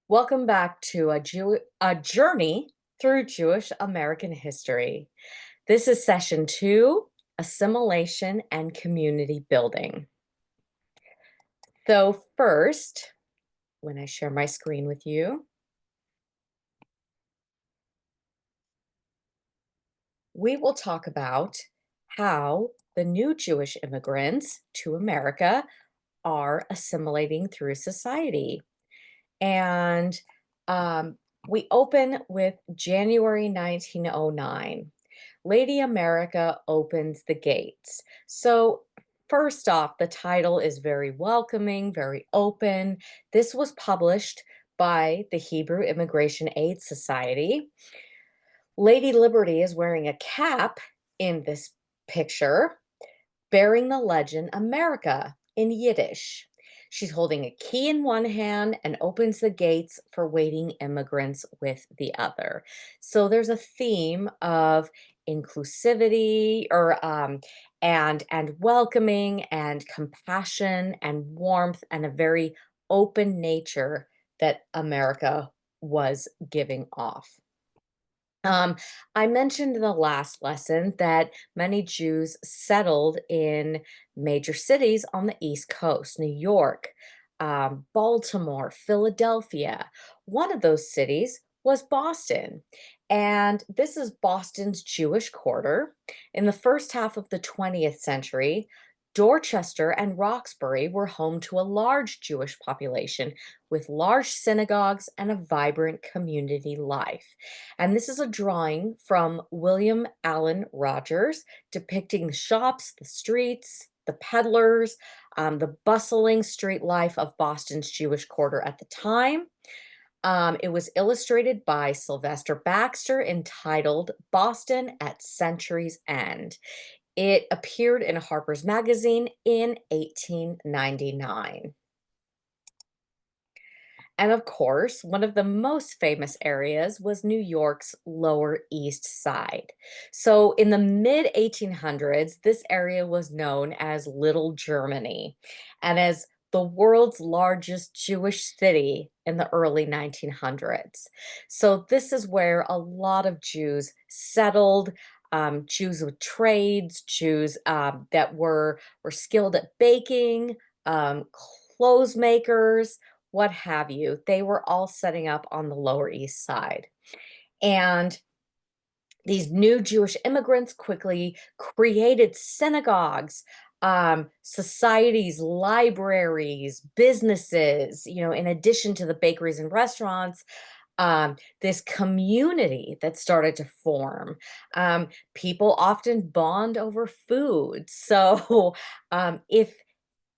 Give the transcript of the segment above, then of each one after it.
Welcome back to a journey through Jewish American history. This is session 2, Assimilation and Community Building. So first, when I share my screen with you, we will talk about how the new Jewish immigrants to America are assimilating through society. And um, we open with January 1909. Lady America opens the gates. So, first off, the title is very welcoming, very open. This was published by the Hebrew Immigration Aid Society. Lady Liberty is wearing a cap in this picture, bearing the legend America in Yiddish. She's holding a key in one hand and opens the gates for waiting immigrants with the other. So there's a theme of inclusivity and welcoming and compassion and warmth and a very open nature that America was giving off. Um, I mentioned in the last lesson that many Jews settled in major cities on the East Coast, New York, Baltimore, Philadelphia. One of those cities was Boston. And this is Boston's Jewish quarter. In the first half of the 20th century, Dorchester and Roxbury were home to a large Jewish population with large synagogues and a vibrant community life. And this is a drawing from William Allen Rogers depicting the shops, the streets, the peddlers, the bustling street life of Boston's Jewish quarter at the time. It was illustrated by Sylvester Baxter entitled Boston at Century's End. It appeared in Harper's Magazine in 1899. And of course, one of the most famous areas was New York's Lower East Side. So in the mid 1800s, this area was known as Little Germany and as the world's largest Jewish city in the early 1900s. So this is where a lot of Jews settled. Jews with trades, Jews that were skilled at baking, clothes makers, what have you. They were all setting up on the Lower East Side. And these new Jewish immigrants quickly created synagogues, societies, libraries, businesses, in addition to the bakeries and restaurants. This community that started to form. People often bond over food. So, if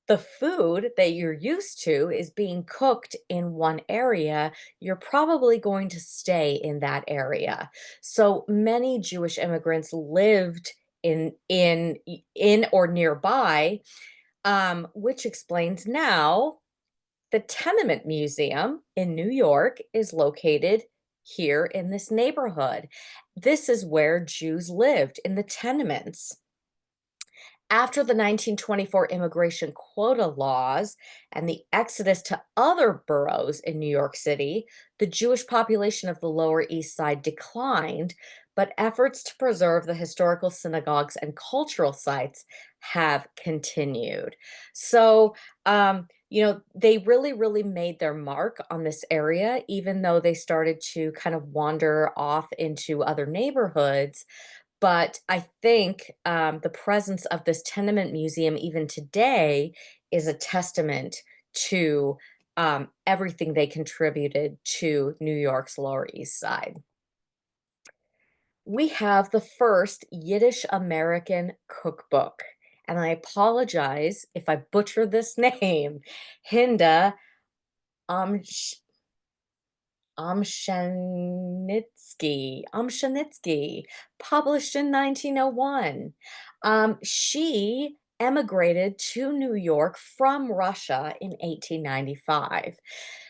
the food that you're used to is being cooked in one area, you're probably going to stay in that area. So many Jewish immigrants lived in or nearby, which explains now the Tenement Museum in New York is located here in this neighborhood. This is where Jews lived in the tenements. After the 1924 immigration quota laws and the exodus to other boroughs in New York City, the Jewish population of the Lower East Side declined, but efforts to preserve the historical synagogues and cultural sites have continued. So, they really, really made their mark on this area, even though they started to kind of wander off into other neighborhoods. But I think, the presence of this tenement museum even today is a testament to, everything they contributed to New York's Lower East Side. We have the first Yiddish American cookbook, and I apologize if I butcher this name, Hinda Amsh Amshanitsky, published in 1901. She emigrated to New York from Russia in 1895.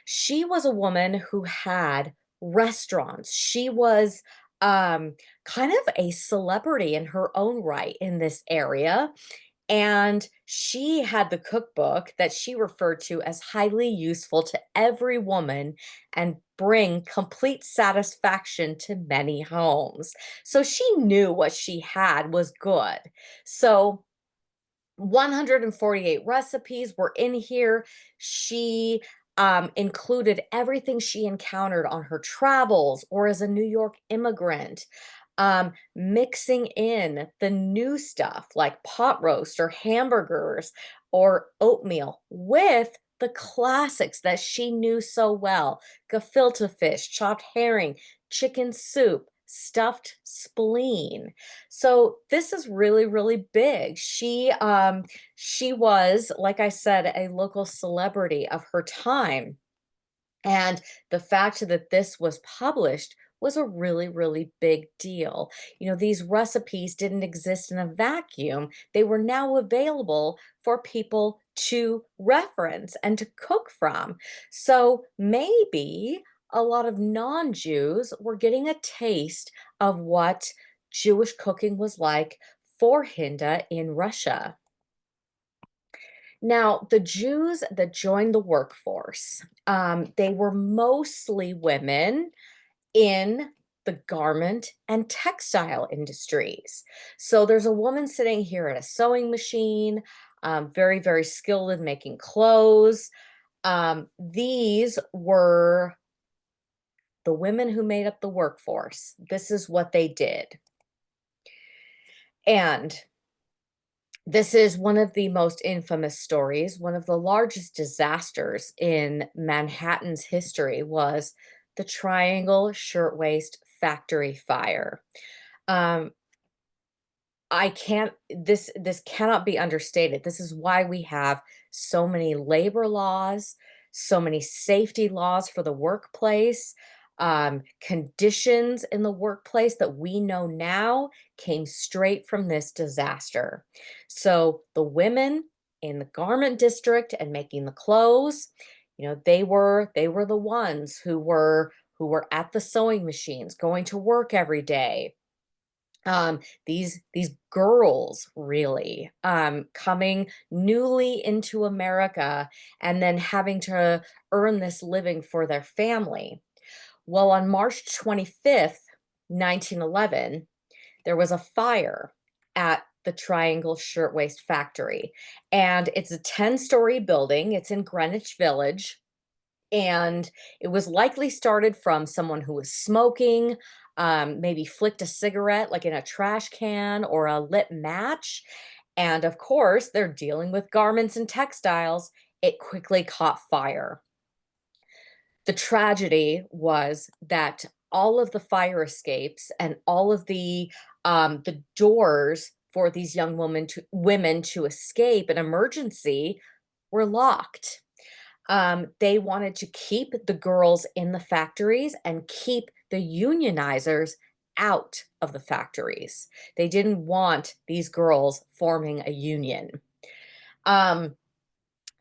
She was a woman who had restaurants. She was kind of a celebrity in her own right in this area. And she had the cookbook that she referred to as highly useful to every woman and bring complete satisfaction to many homes. So she knew what she had was good. So 148 recipes were in here. She included everything she encountered on her travels or as a New York immigrant, mixing in the new stuff like pot roast or hamburgers or oatmeal with the classics that she knew so well: gefilte fish, chopped herring, chicken soup, stuffed spleen. So this is really, really big. She was, like I said, a local celebrity of her time. And the fact that this was published was a really, really big deal. These recipes didn't exist in a vacuum. They were now available for people to reference and to cook from. So maybe a lot of non-Jews were getting a taste of what Jewish cooking was like for Hinda in Russia. Now, the Jews that joined the workforce, they were mostly women in the garment and textile industries. So there's a woman sitting here at a sewing machine, very, very skilled in making clothes. These were the women who made up the workforce. This is what they did. And this is one of the most infamous stories. One of the largest disasters in Manhattan's history was the Triangle Shirtwaist Factory fire. Um, I can't this cannot be understated. This is why we have so many labor laws, so many safety laws for the workplace. Conditions in the workplace that we know now came straight from this disaster. So the women in the garment district and making the clothes, they were the ones who were at the sewing machines, going to work every day. These girls really coming newly into America and then having to earn this living for their family. Well, on March 25th, 1911, there was a fire at the Triangle Shirtwaist Factory, and it's a 10-story building. It's in Greenwich Village, and it was likely started from someone who was smoking, maybe flicked a cigarette like in a trash can or a lit match. And of course, they're dealing with garments and textiles. It quickly caught fire. The tragedy was that all of the fire escapes and all of the doors for these young women to escape an emergency were locked. They wanted to keep the girls in the factories and keep the unionizers out of the factories. They didn't want these girls forming a union. Um,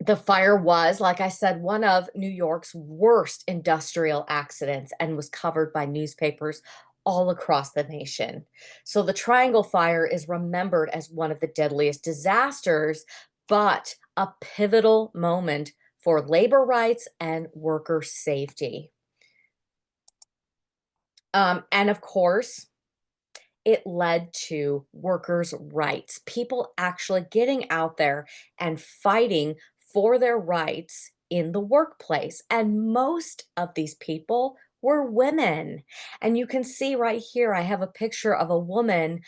the fire was, like I said, one of New York's worst industrial accidents and was covered by newspapers all across the nation. So the Triangle Fire is remembered as one of the deadliest disasters, but a pivotal moment for labor rights and worker safety. And of course, it led to workers' rights, people actually getting out there and fighting for their rights in the workplace. And most of these people were women. And you can see right here, I have a picture of a woman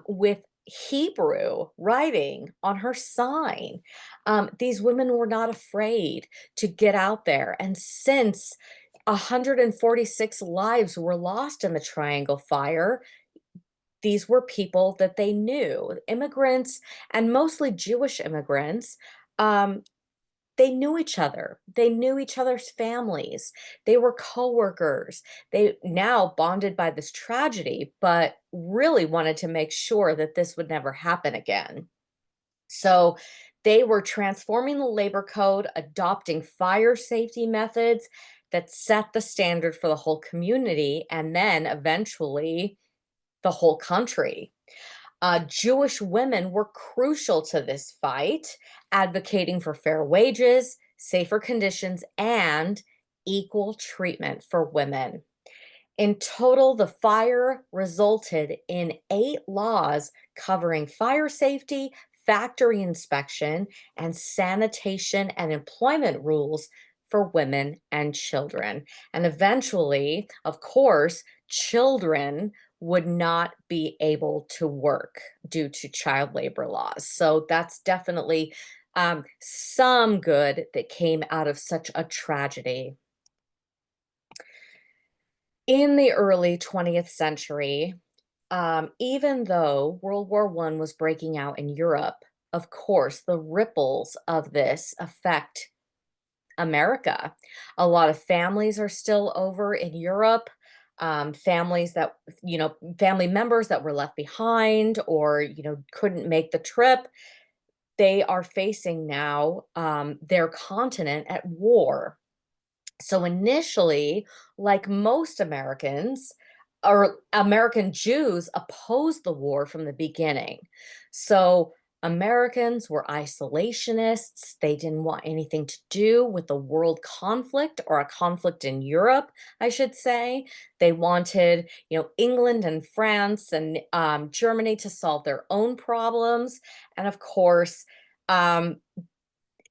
with Hebrew writing on her sign. These women were not afraid to get out there. And since 146 lives were lost in the Triangle Fire, these were people that they knew, immigrants and mostly Jewish immigrants. Um, they knew each other. They knew each other's families. They were coworkers. They now bonded by this tragedy, but really wanted to make sure that this would never happen again. So they were transforming the labor code, adopting fire safety methods that set the standard for the whole community and then eventually the whole country. Jewish women were crucial to this fight, advocating for fair wages, safer conditions, and equal treatment for women. In total, the fire resulted in 8 laws covering fire safety, factory inspection, and sanitation and employment rules for women and children. And eventually, of course, children would not be able to work due to child labor laws. So that's definitely some good that came out of such a tragedy. In the early 20th century, even though World War I was breaking out in Europe, of course, the ripples of this affect America. A lot of families are still over in Europe. Families that, family members that were left behind or, couldn't make the trip, they are facing now their continent at war. So initially, like most Americans, or American Jews opposed the war from the beginning. So Americans were isolationists. They didn't want anything to do with the world conflict or a conflict in Europe, I should say. They wanted, England and France and Germany to solve their own problems. And of course, um,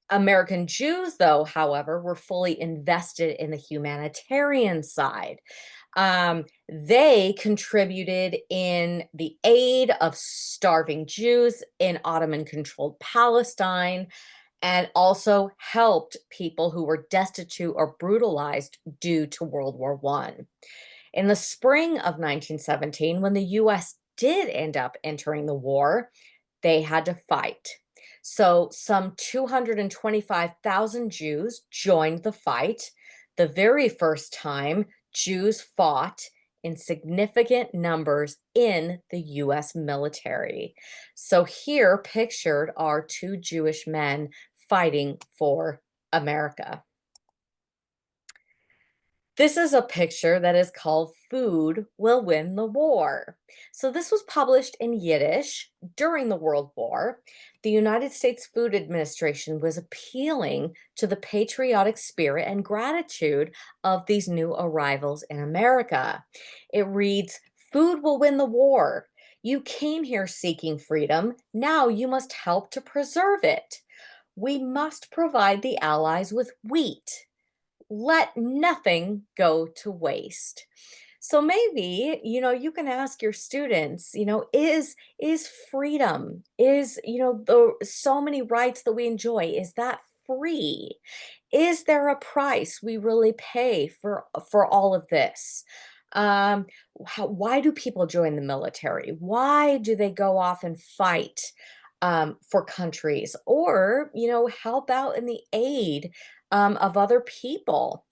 American Jews, though, however, were fully invested in the humanitarian side. They contributed in the aid of starving Jews in Ottoman controlled Palestine and also helped people who were destitute or brutalized due to World War One. In the spring of 1917, when the US did end up entering the war, they had to fight. So, some 225,000 Jews joined the fight. The very first time Jews fought in significant numbers in the US military. So, here pictured are 2 Jewish men fighting for America. This is a picture that is called Food Will Win the War. So, this was published in Yiddish during the World War. The United States Food Administration was appealing to the patriotic spirit and gratitude of these new arrivals in America. It reads, "Food will win the war. You came here seeking freedom. Now you must help to preserve it. We must provide the Allies with wheat. Let nothing go to waste." So maybe, you can ask your students, is freedom, is, the so many rights that we enjoy, is that free? Is there a price we really pay for all of this? Um, why do people join the military? Why do they go off and fight for countries or, help out in the aid of other people?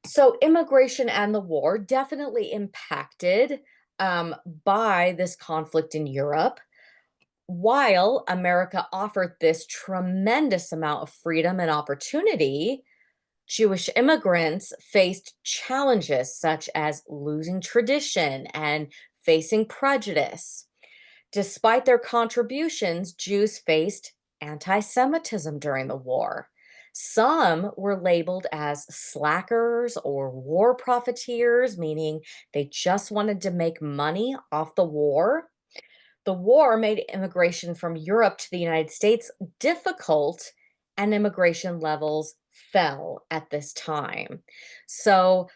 So immigration and the war definitely impacted by this conflict in Europe. While America offered this tremendous amount of freedom and opportunity, Jewish immigrants faced challenges such as losing tradition and facing prejudice. Despite their contributions, Jews faced anti Semitism during the war. Some were labeled as slackers or war profiteers, meaning they just wanted to make money off the war. The war made immigration from Europe to the United States difficult, and immigration levels fell at this time. So,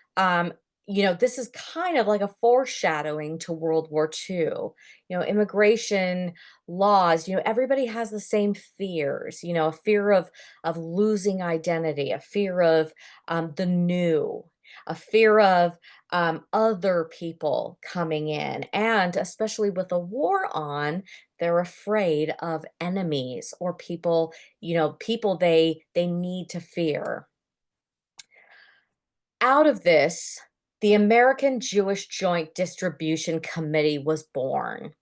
this is kind of like a foreshadowing to World War II. Immigration laws, everybody has the same fears, a fear of losing identity, a fear of the new, a fear of other people coming in. And especially with a war on, they're afraid of enemies or people, people they need to fear. Out of this, the American Jewish Joint Distribution Committee was born.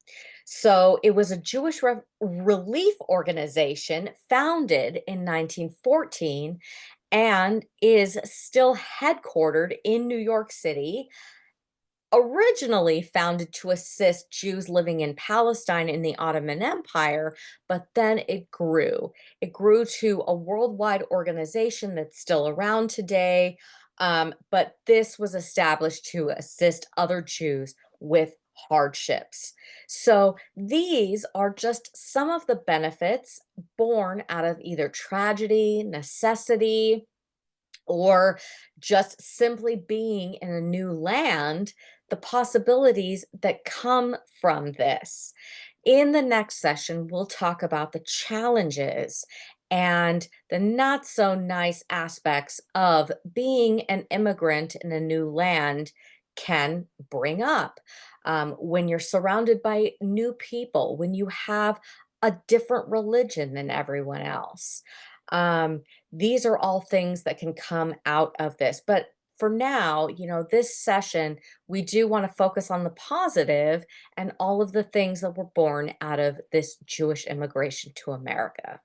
So it was a Jewish relief organization founded in 1914 and is still headquartered in New York City. Originally founded to assist Jews living in Palestine in the Ottoman Empire, but then it grew. It grew to a worldwide organization that's still around today, but this was established to assist other Jews with hardships. So these are just some of the benefits born out of either tragedy, necessity, or just simply being in a new land, the possibilities that come from this. In the next session, we'll talk about the challenges and the not so nice aspects of being an immigrant in a new land can bring up. When you're surrounded by new people, when you have a different religion than everyone else. These are all things that can come out of this. But for now, this session, we do want to focus on the positive and all of the things that were born out of this Jewish immigration to America.